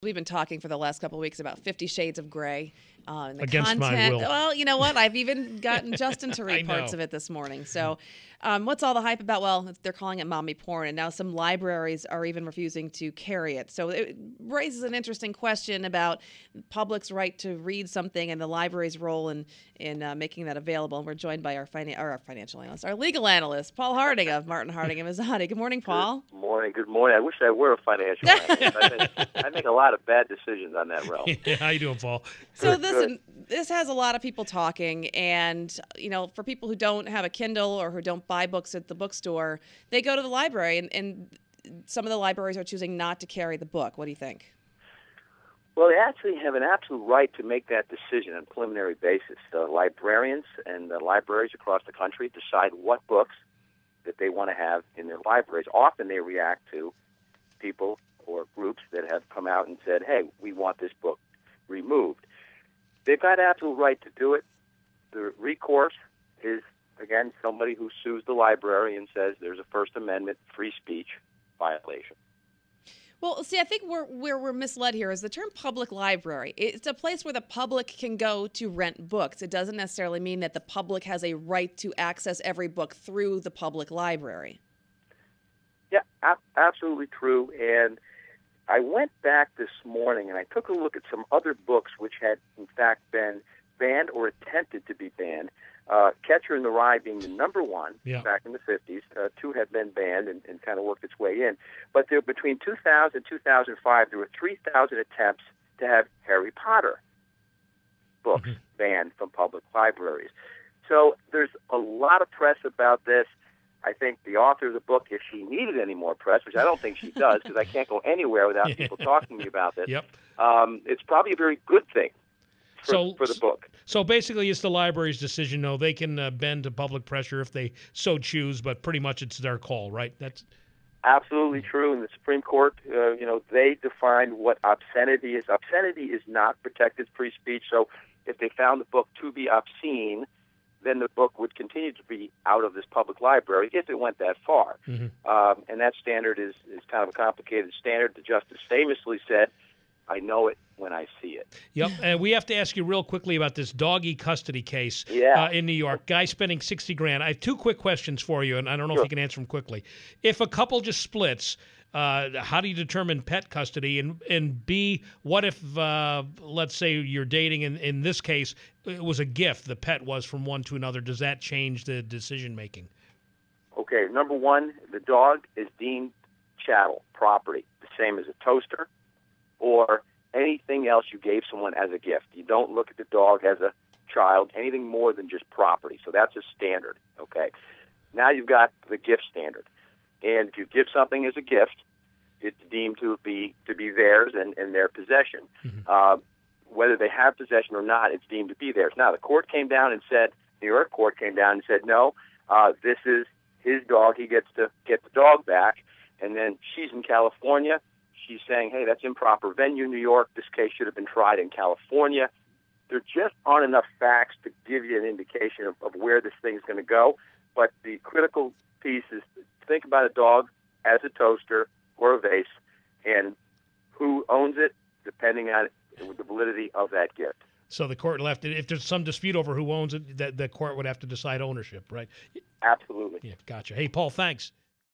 We've been talking for the last couple of weeks about 50 Shades of Grey. And the Against my content. will. Well, you know what? I've even gotten Justin to I read parts know. of it this morning. So what's all the hype about? Well, they're calling it mommy porn, and now some libraries are even refusing to carry it. So it raises an interesting question about the public's right to read something and the library's role in making that available. And we're joined by our financial analyst, our legal analyst, Paul Harding of Martin Harding and Mazzani. Good morning, Paul. Good morning. Good morning. I wish I were a financial analyst. I make a lot of bad decisions on that realm. How you doing, Paul? So this has a lot of people talking, and for people who don't have a Kindle or who don't buy books at the bookstore, they go to the library, and some of the libraries are choosing not to carry the book. What do you think? Well, they actually have an absolute right to make that decision on a preliminary basis. The librarians and the libraries across the country decide what books that they want to have in their libraries. Often they react to people or groups that have come out and said, hey, we want this book removed. They've got absolute right to do it. The recourse is, again, somebody who sues the library and says there's a First Amendment free speech violation. Well, see, I think where we're misled here is the term public library. It's a place where the public can go to rent books. It doesn't necessarily mean that the public has a right to access every book through the public library. Yeah, absolutely true. And I went back this morning and I took a look at some other books which had, in fact, been banned or attempted to be banned. Catcher in the Rye being the number one back in the 50s. Two had been banned and kind of worked its way in. But there, between 2000 and 2005, there were 3,000 attempts to have Harry Potter books banned from public libraries. So there's a lot of press about this. I think the author of the book, if she needed any more press, which I don't think she does, because I can't go anywhere without people talking to me about this, it's probably a very good thing for the book. So basically it's the library's decision. No, they can bend to public pressure if they so choose, but pretty much it's their call, right? That's absolutely true. In the Supreme Court, they defined what obscenity is. Obscenity is not protected free speech, so if they found the book to be obscene, then the book would continue to be out of this public library if it went that far. And that standard is kind of a complicated standard. The justice famously said, I know it when I see it. Yep, and we have to ask you real quickly about this doggy custody case in New York. Guy spending $60,000. I have two quick questions for you, and I don't know if you can answer them quickly. If a couple just splits, how do you determine pet custody? And B, what if, let's say you're dating, and in this case, it was a gift, the pet was from one to another. Does that change the decision-making? Okay, number one, the dog is deemed chattel, property, the same as a toaster or anything else you gave someone as a gift. You don't look at the dog as a child, anything more than just property. So that's a standard, okay? Now you've got the gift standard. And if you give something as a gift, it's deemed to be theirs and their possession. Whether they have possession or not, it's deemed to be theirs. Now, the court came down and said, New York court came down and said, no, this is his dog. He gets to get the dog back. And then she's in California. She's saying, hey, that's improper venue, New York. This case should have been tried in California. There just aren't enough facts to give you an indication of where this thing's going to go. But the critical piece is think about a dog as a toaster or a vase, and who owns it, depending on the validity of that gift. So the court left it. If there's some dispute over who owns it, the court would have to decide ownership, right? Absolutely. Yeah, gotcha. Hey, Paul, thanks.